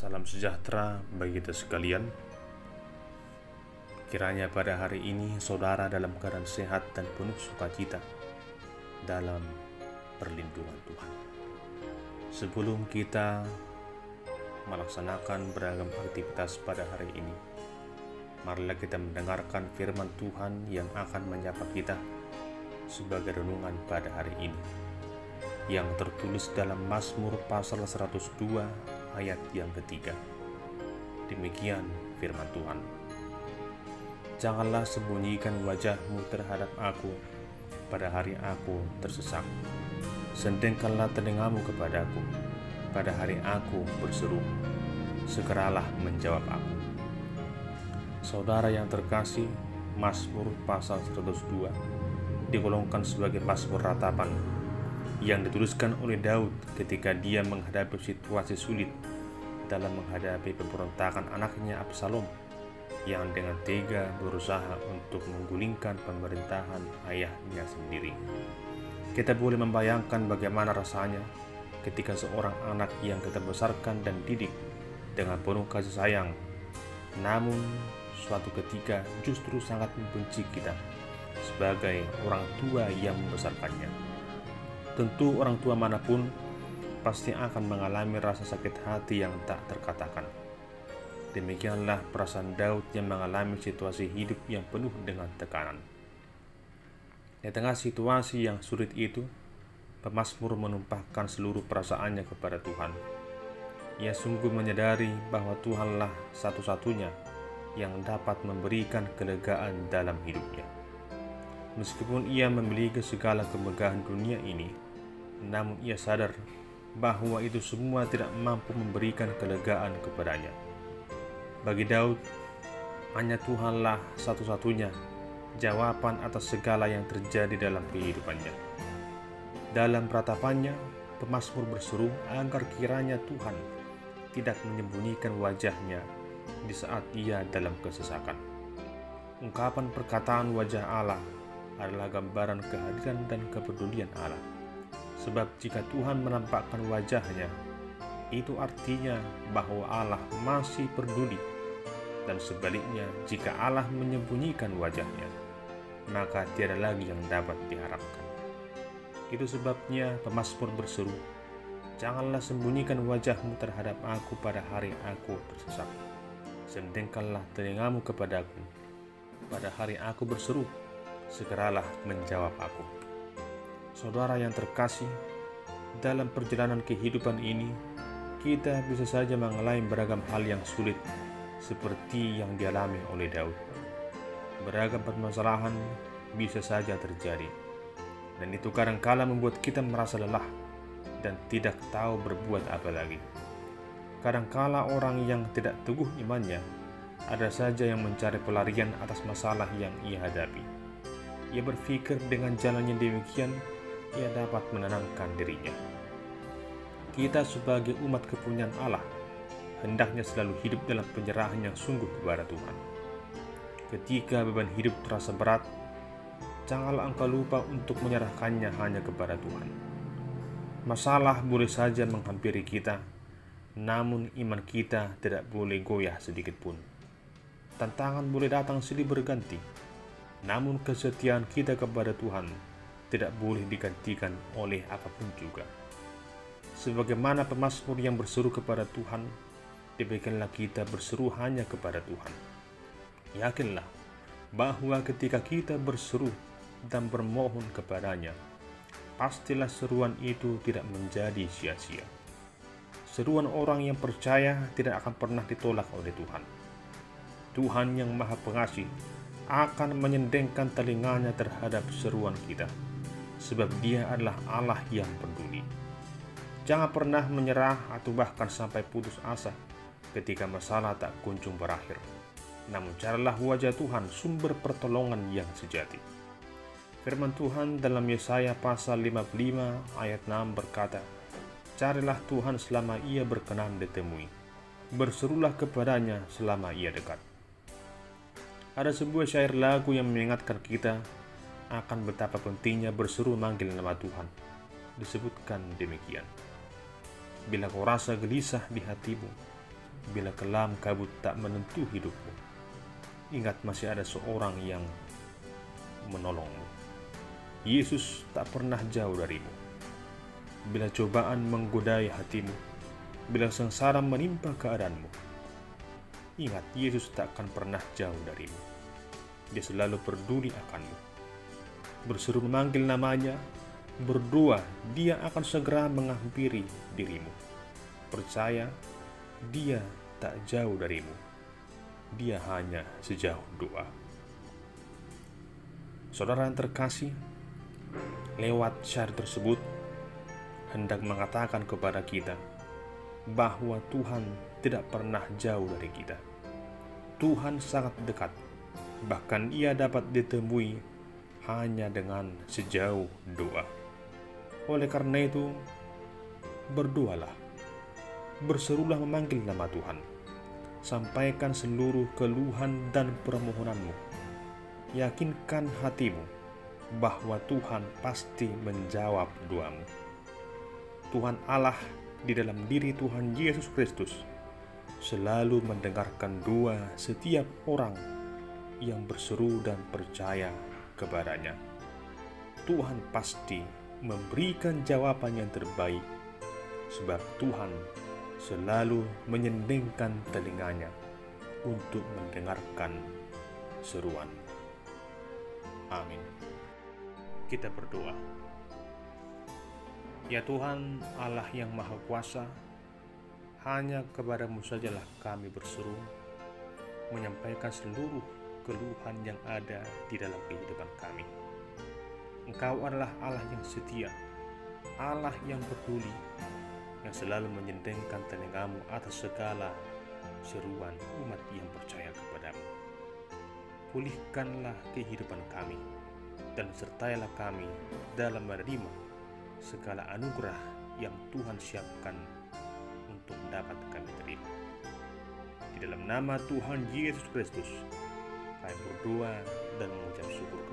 Salam sejahtera bagi kita sekalian. Kiranya pada hari ini saudara dalam keadaan sehat dan penuh sukacita dalam perlindungan Tuhan. Sebelum kita melaksanakan beragam aktivitas pada hari ini, marilah kita mendengarkan firman Tuhan yang akan menyapa kita sebagai renungan pada hari ini, yang tertulis dalam Mazmur pasal 102 ayat yang ketiga. Demikian firman Tuhan. Janganlah sembunyikan wajahmu terhadap aku pada hari aku tersesak. Sendengkanlah telingamu kepadaku pada hari aku berseru. Segeralah menjawab aku. Saudara yang terkasih, Mazmur pasal 102 digolongkan sebagai Mazmur ratapan yang dituliskan oleh Daud ketika dia menghadapi situasi sulit dalam menghadapi pemberontakan anaknya Absalom yang dengan tega berusaha untuk menggulingkan pemerintahan ayahnya sendiri. Kita boleh membayangkan bagaimana rasanya ketika seorang anak yang kita besarkan dan didik dengan penuh kasih sayang, namun suatu ketika justru sangat membenci kita sebagai orang tua yang membesarkannya. Tentu orang tua manapun pasti akan mengalami rasa sakit hati yang tak terkatakan. Demikianlah perasaan Daud yang mengalami situasi hidup yang penuh dengan tekanan. Di tengah situasi yang sulit itu, pemazmur menumpahkan seluruh perasaannya kepada Tuhan. Ia sungguh menyadari bahwa Tuhanlah satu-satunya yang dapat memberikan kelegaan dalam hidupnya. Meskipun ia memiliki segala kemegahan dunia ini, namun ia sadar bahwa itu semua tidak mampu memberikan kelegaan kepadanya. Bagi Daud, hanya Tuhanlah satu-satunya jawaban atas segala yang terjadi dalam kehidupannya. Dalam ratapannya, pemazmur berseru agar kiranya Tuhan tidak menyembunyikan wajahnya di saat ia dalam kesesakan. Ungkapan perkataan wajah Allah adalah gambaran kehadiran dan kepedulian Allah. Sebab jika Tuhan menampakkan wajahnya, itu artinya bahwa Allah masih peduli. Dan sebaliknya, jika Allah menyembunyikan wajahnya, maka tiada lagi yang dapat diharapkan. Itu sebabnya pemazmur berseru, janganlah sembunyikan wajahmu terhadap aku pada hari aku tersesak. Sendengkanlah telingamu kepadaku pada hari aku berseru. Segeralah menjawab aku. Saudara yang terkasih, dalam perjalanan kehidupan ini, kita bisa saja mengalami beragam hal yang sulit seperti yang dialami oleh Daud. Beragam permasalahan bisa saja terjadi, dan itu kadangkala membuat kita merasa lelah dan tidak tahu berbuat apa lagi. Kadangkala orang yang tidak teguh imannya ada saja yang mencari pelarian atas masalah yang ia hadapi. Ia berpikir dengan jalan yang demikian, ia dapat menenangkan dirinya. Kita sebagai umat kepunyaan Allah, hendaknya selalu hidup dalam penyerahan yang sungguh kepada Tuhan. Ketika beban hidup terasa berat, janganlah engkau lupa untuk menyerahkannya hanya kepada Tuhan. Masalah boleh saja menghampiri kita, namun iman kita tidak boleh goyah sedikit pun. Tantangan boleh datang silih berganti, namun kesetiaan kita kepada Tuhan tidak boleh digantikan oleh apapun juga. Sebagaimana pemazmur yang berseru kepada Tuhan, demikianlah kita berseru hanya kepada Tuhan. Yakinlah bahwa ketika kita berseru dan bermohon kepadanya, pastilah seruan itu tidak menjadi sia-sia. Seruan orang yang percaya tidak akan pernah ditolak oleh Tuhan. Tuhan yang Maha Pengasih akan menyendengkan telinganya terhadap seruan kita, sebab Dia adalah Allah yang peduli. Jangan pernah menyerah atau bahkan sampai putus asa ketika masalah tak kunjung berakhir. Namun carilah wajah Tuhan, sumber pertolongan yang sejati. Firman Tuhan dalam Yesaya pasal 55 ayat 6 berkata, carilah Tuhan selama ia berkenan ditemui, berserulah kepadanya selama ia dekat. Ada sebuah syair lagu yang mengingatkan kita akan betapa pentingnya berseru manggil nama Tuhan. Disebutkan demikian, bila kau rasa gelisah di hatimu, bila kelam kabut tak menentu hidupmu. Ingat, masih ada seorang yang menolongmu. Yesus tak pernah jauh darimu. Bila cobaan menggodai hatimu, bila sengsara menimpa keadaanmu, ingat, Yesus tak akan pernah jauh darimu. Dia selalu peduli akanmu. Berseru memanggil namanya, berdoa, dia akan segera menghampiri dirimu. Percaya, dia tak jauh darimu. Dia hanya sejauh doa. Saudara yang terkasih, lewat syair tersebut hendak mengatakan kepada kita bahwa Tuhan tidak pernah jauh dari kita. Tuhan sangat dekat, bahkan Ia dapat ditemui hanya dengan sejauh doa. Oleh karena itu, berdoalah, berserulah memanggil nama Tuhan, sampaikan seluruh keluhan dan permohonanmu. Yakinkan hatimu bahwa Tuhan pasti menjawab doamu. Tuhan Allah di dalam diri Tuhan Yesus Kristus selalu mendengarkan doa setiap orang yang berseru dan percaya kepadanya. Tuhan pasti memberikan jawaban yang terbaik, sebab Tuhan selalu menyendingkan telinganya untuk mendengarkan seruan. Amin. Kita berdoa. Ya Tuhan Allah yang Maha Kuasa, hanya kepadamu sajalah kami berseru, menyampaikan seluruh keluhan yang ada di dalam kehidupan kami. Engkau adalah Allah yang setia, Allah yang peduli, yang selalu menyendengkan telingamu atas segala seruan umat yang percaya kepadamu. Pulihkanlah kehidupan kami, dan sertailah kami dalam menerima segala anugerah yang Tuhan siapkan untuk dapat kami terima. Di dalam nama Tuhan Yesus Kristus, kami berdoa dan mengucap syukur.